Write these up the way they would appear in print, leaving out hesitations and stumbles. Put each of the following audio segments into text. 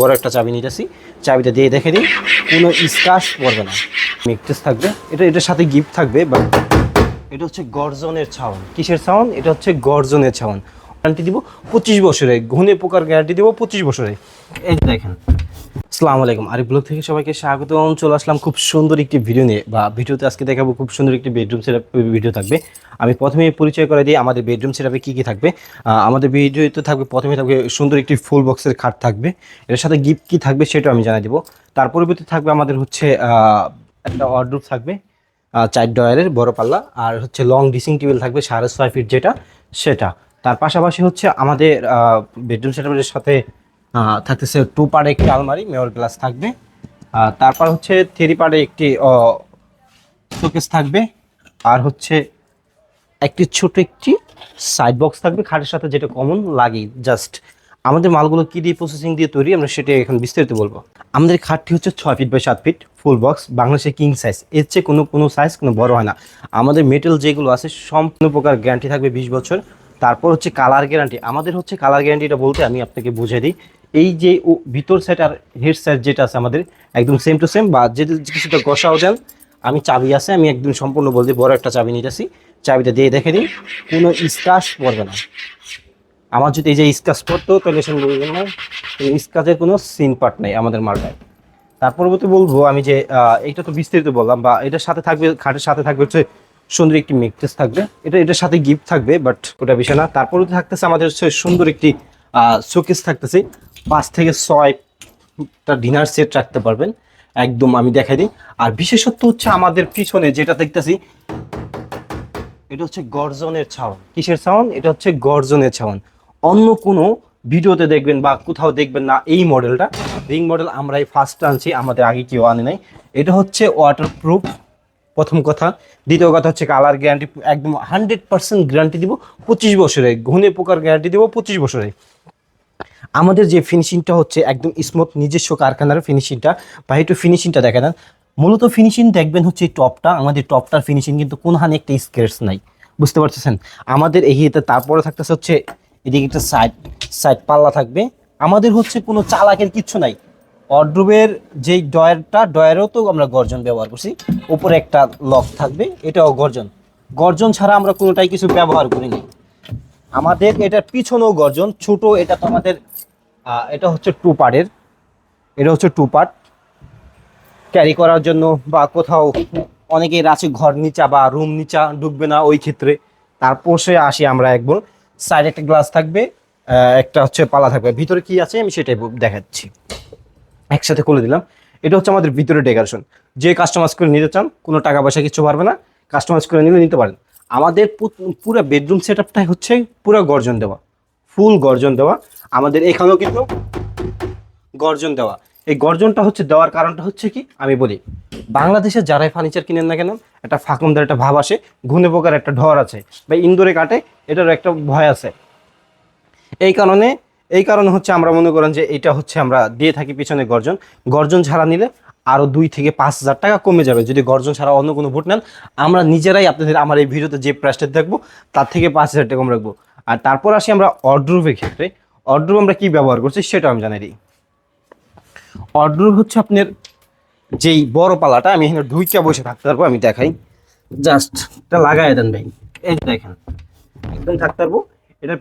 বড় একটা চাবি নিতেছি, চাবিটা দিয়ে দেখে দিই কোনো স্ক্র্যাচ পড়বে না। মিক্সেস থাকবে, এটার সাথে গিফট থাকবে। বাট এটা হচ্ছে গর্জনের ছাউন। কিসের ছাউন? এটা হচ্ছে গর্জনের ছাউন। গ্যারান্টি দিব 25 বছরে, ঘুনে পোকার গ্যারান্টি দিব 25 বছরে। এই যে দেখেন। আসসালামু আলাইকুম, আরিফ ব্লগ থেকে সবাইকে স্বাগতম। চলে আসলাম খুব সুন্দর একটি ভিডিও নিয়ে, বা ভিডিওতে আজকে দেখাবো খুব সুন্দর একটি বেডরুম সেটআপ ভিডিও থাকবে। আমি প্রথমে পরিচয় করে দিই আমাদের বেডরুম সেটআপে কী কী থাকবে। আমাদের ভিডিওতে থাকবে, প্রথমে থাকবে সুন্দর একটি ফুল বক্সের খাট থাকবে, এর সাথে গিফট কী থাকবে সেটাও আমি জানাই দেবো। তার পরবর্তী থাকবে আমাদের হচ্ছে একটা ওয়ার্ডরোব থাকবে 4 ডয়ারের বড় পাল্লা, আর হচ্ছে লং ড্রেসিং টেবিল থাকবে 6.5 ফিট যেটা সেটা। তার পাশাপাশি হচ্ছে আমাদের বেডরুম সেটআপের সাথে থাকতেছে 2 পার্টে একটি আলমারি মেয়র গ্লাস থাকবে। তারপর হচ্ছে 3 পার্টে একটি শোকেস থাকবে, আর হচ্ছে একটি ছোট একটি সাইড বক্স থাকবে খাটের সাথে, যেটা কমন লাগে। জাস্ট আমাদের মালগুলো কী দিয়ে প্রসেসিং দিয়ে তৈরি আমরা সেটা এখন বিস্তারিত বলবো। আমাদের খাটটি হচ্ছে 6 feet by 7 feet full box, বাংলাদেশের কিং সাইজ। এর চেয়ে কোনো সাইজ কোনো বড় হয় না। আমাদের মেটেল যেগুলো আছে সম্পূর্ণ প্রকার গ্যারান্টি থাকবে 20 বছর। তারপর হচ্ছে কালার গ্যারান্টি। আমাদের হচ্ছে কালার গ্যারান্টিটা বলতে আমি আপনাকে বুঝিয়ে দিই। এই যে ভিতর সাইড আর হেড সাইড যেটা আছে আমাদের একদম সেম টু সেম, বা যদি কিছুটা ঘষাও যান, আমি চাবি আছে, আমি একদম সম্পূর্ণ বলতে বড় একটা চাবি নিতেছি, চাবিটা দিয়ে দেখে দিই কোনো স্ক্র্যাচ পড়বে না। আমার যদি এই যে স্ক্র্যাচ পড়তো তাহলে সে বলবেন না, স্ক্র্যাচের কোনো সিন পার্ট নেই আমাদের মালটায়। তার পরবর্তী বলবো আমি যে এইটা তো বিস্তারিত বললাম, বা এটার সাথে থাকবে, খাটের সাথে থাকবে হচ্ছে সুন্দর একটি মেট্রেস থাকবে, এটার সাথে গিফট থাকবে, বাট ওটা বিষয় না। তারপরে থাকতেছে আমাদের হচ্ছে সুন্দর একটি শোকেস থাকতেছে, 5 থেকে 6টা ডিনার সেট রাখতে পারবেন একদম, আমি দেখাই দিই। আর বিশেষত্ব হচ্ছে আমাদের পিছনে যেটা দেখতেছি, এটা হচ্ছে গর্জনের ছাউন। কিসের ছাউন? এটা হচ্ছে গর্জনের ছাউন। অন্য কোনো ভিডিওতে দেখবেন বা কোথাও দেখবেন না এই মডেলটা। রিং মডেল আমরাই ফার্স্ট আনছি, আমাদের আগে কেউ আনে নাই। এটা হচ্ছে ওয়াটারপ্রুফ, প্রথম কথা। দ্বিতীয় কথা হচ্ছে কালার গ্যারান্টি একদম 100% গ্যারান্টি দিব 25 বছরে, ঘুনে পোকার গ্যারান্টি দিব 25 বছরে। আমাদের যে ফিনিশিংটা হচ্ছে একদম স্মুথ, নিজস্ব কারখানার ফিনিশিংটা। বা একটু ফিনিশিংটা দেখা দেন। মূলত ফিনিশিং দেখবেন হচ্ছে এই টপটা, আমাদের টপটার ফিনিশিং কিন্তু কোনখানে একটা স্ক্র্যাচ নাই, বুঝতে পারতেছেন আমাদের এই ইয়েতে। তারপরে থাকতেছে হচ্ছে এদিকে একটা সাইড পাল্লা থাকবে। আমাদের হচ্ছে কোনো চালাকের কিচ্ছু নাই। ওয়ার্ডরোবের যেই ডয়ারেও তো আমরা গর্জন ব্যবহার করছি, উপরে একটা লক থাকবে, এটাও গর্জন ছাড়া আমরা কোনোটাই কিছু ব্যবহার করিনি। আমাদের এটার পিছনেও গর্জন ছোট, এটা তো আমাদের এটা হচ্ছে 2 পার্টের, এটা হচ্ছে 2 পার্ট ক্যারি করার জন্য, বা কোথাও অনেকের আছে ঘর নিচা বা রুম নিচা ঢুকবে না ওই ক্ষেত্রে। তারপর সে আসি আমরা একবার, সাইডে একটা গ্লাস থাকবে, একটা হচ্ছে পালা থাকবে। ভিতরে কি আছে আমি সেটাই দেখাচ্ছি, একসাথে খুলে দিলাম। এটা হচ্ছে আমাদের ভিতরে ডেকোরেশন। যে কাস্টমাইজ করে নিতে চান কোনো টাকা পয়সা কিছু পারবে না, কাস্টমাইজ করে নিতে পারেন। আমাদের পুরো বেডরুম সেটআপটাই হচ্ছে পুরো গর্জন দেওয়া, ফুল গর্জন দেওয়া। আমাদের এখানেও কিন্তু গর্জন দেওয়া। এই গর্জনটা হচ্ছে দেওয়ার কারণটা হচ্ছে কি আমি বলি, বাংলাদেশে যারাই ফার্নিচার কিনেন না কেন একটা ফাঁকমদার একটা ভাব আসে, ঘুনে পোকার একটা ঢর আছে, বা ইন্দুরে কাটে এটারও একটা ভয় আছে। এই কারণে হচ্ছে আমরা মনে করেন যে এটা হচ্ছে আমরা দিয়ে থাকি পিছনে গর্জন ছাড়া নিলে আরও 2 থেকে 5 হাজার টাকা কমে যাবে। যদি গর্জন ছাড়া অন্য কোনো বুট নেন, আমরা নিজেরাই আপনাদের আমার এই ভিডিওতে যে প্রাইসটা দেখবো তার থেকে 5 হাজার টাকা কম রাখবো। আর তারপর আসি আমরা ওয়ার্ডরোবের ক্ষেত্রে। ওয়ার্ডরোব আমরা কি ব্যবহার করছি সেটা আমি জানাই দিই। ওয়ার্ডরোব হচ্ছে আপনার যেই বড় পালাটা, আমি এখানে ঢুইকা বসে থাকতে পারবো, আমি দেখাই। জাস্ট এটা লাগাই দেন ভাই, এই যে দেখেন একদম থাকতে পারবো। এটা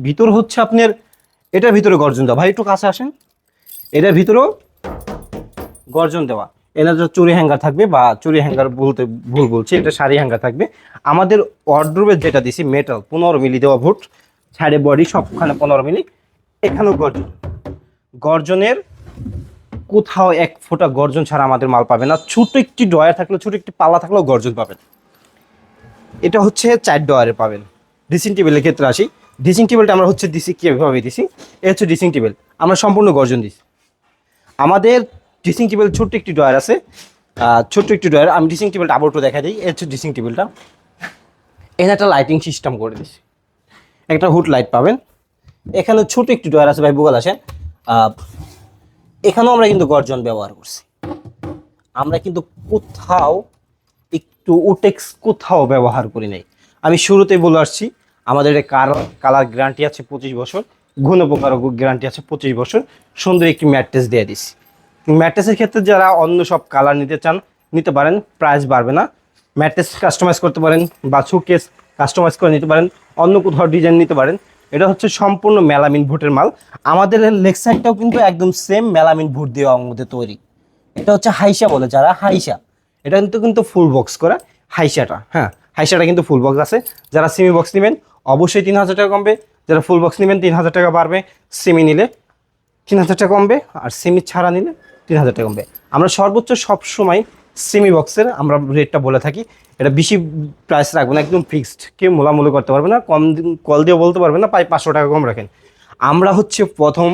ভিতর হচ্ছে আপনার, এটার ভিতরে গর্জন দেওয়া। ভাই একটু কাছে আসেন, এটার ভিতরেও গর্জন দেওয়া। এনার চুরি হ্যাঙ্গার থাকবে, বা চুরি হ্যাঙ্গার বলতে ভুল বলছি, এটা শাড়ি হ্যাঙ্গার থাকবে। আমাদের ওয়ার্ডরোবের যেটা দিছি মেটাল 15 মিলি দেওয়া ভুট, সাইডে বডি সবখানে 15 মিলি। এখানেও গর্জনের কোথাও 1 ফোঁটা গর্জন ছাড়া আমাদের মাল পাবে না। ছোট একটি ডয়ার থাকলে, ছোট একটি পাল্লা থাকলেও গর্জন পাবেন। এটা হচ্ছে 4 ডয়ারে পাবেন। ড্রেসিং টেবিলের ক্ষেত্রে আসি। ড্রেসিং টেবিলটা আমরা হচ্ছে দিছি কীভাবে দিছি, এ হচ্ছে ড্রেসিং টেবিল, আমরা সম্পূর্ণ গর্জন দিছি। আমাদের ড্রেসিং টেবিল ছোট্ট একটি ডয়ার আছে, আমি ড্রেসিং টেবিলটা আবার একটু দেখা দিই। এ হচ্ছে ড্রেসিং টেবিলটা, এখানে একটা লাইটিং সিস্টেম করে দিছি, একটা হুড লাইট পাবেন। এখানে ছোট একটি ডয়ার আছে, ভাই বুগাল আসেন। এখানেও আমরা কিন্তু গর্জন ব্যবহার করছি। আমরা কিন্তু কোথাও একটু ওটেক্স কোথাও ব্যবহার করি নাই। আমি শুরুতেই বলে আসছি আমাদের কালার গ্যারান্টি আছে 25 বছর। ঘন পোকারও গ্যারান্টি আছে 25 বছর। সুন্দর একটি ম্যাট্রেস দিয়ে দিছি। ম্যাট্রেসের ক্ষেত্রে যারা অন্য সব কালার নিতে চান নিতে পারেন, প্রাইস বাড়বে না। ম্যাট্রেস কাস্টমাইজ করতে পারেন বা শোকেস কাস্টমাইজ করে নিতে পারেন, অন্য কোথাও ডিজাইন নিতে পারেন। এটা হচ্ছে সম্পূর্ণ মেলামিন ভুটের মাল। আমাদের লেগ সাইডটাও কিন্তু একদম সেম মেলামিন ভুট দিয়ে মধ্যে তৈরি। এটা হচ্ছে হাইসা বলে যারা, হাইসা। এটা কিন্তু কিন্তু ফুল বক্স করা হাইসাটা। হ্যাঁ, হাইসাটা কিন্তু ফুল বক্স আছে। যারা সেমি বক্স নেবেন অবশ্যই 3000 টাকা কমবে। যারা ফুল বক্স নেবেন 3000 টাকা বাড়বে। সেমি নিলে 3000 টাকা কমবে, আর সেমি ছাড়া নিলে 3000 টাকা কমবে। আমরা সর্বোচ্চ সবসময় সেমি বক্সের আমরা রেটটা বলে থাকি। এটা বেশি প্রাইস রাখবো না, একদম ফিক্সড। কেউ মোলামুলি করতে পারবে না, কল দিয়ে বলতে পারবে না 500 টাকা কম রাখেন। আমরা হচ্ছে প্রথম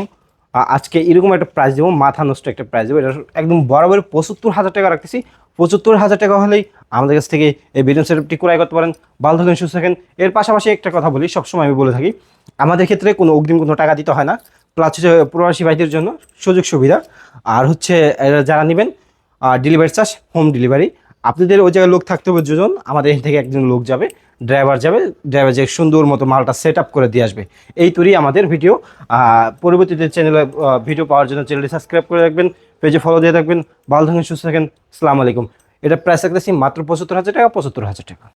আজকে এরকম একটা প্রাইস দেবো, মাথা নষ্ট একটা প্রাইস দেবো। এটা একদম বরাবর 75,000 টাকা রাখতেছি। 75,000 টাকা হলেই আমাদের কাছ থেকে এই বেডরুম সেটআপটি ক্রয় করতে পারেন। ভালো থাকেন, সুস্থ থাকেন। এর পাশাপাশি একটা কথা বলি, সবসময় আমি বলে থাকি, আমাদের ক্ষেত্রে কোনো অগ্রিম কোনো টাকা দিতে হয় না। প্লাস হচ্ছে প্রবাসী ভাইদের জন্য সুযোগ সুবিধা। আর হচ্ছে যারা নেবেন ডেলিভারি চার্জ, হোম ডেলিভারি। আপনাদের ওই জায়গায় লোক থাকতে হবে দুজন, আমাদের এখান থেকে একজন লোক যাবে, ড্রাইভার যাবে, ড্রাইভার যে সুন্দর মতো মালটা সেট আপ করে দিয়ে আসবে। এই তৈরি আমাদের ভিডিও। পরবর্তীতে চ্যানেলে ভিডিও পাওয়ার জন্য চ্যানেলটি সাবস্ক্রাইব করে রাখবেন, পেজে ফলো দিয়ে রাখবেন। ভালো থাকেন, সুস্থ থাকেন। আসসালামু আলাইকুম। এটা প্রাইস রাখতেছি মাত্র 75,000 টাকা, 75,000 টাকা।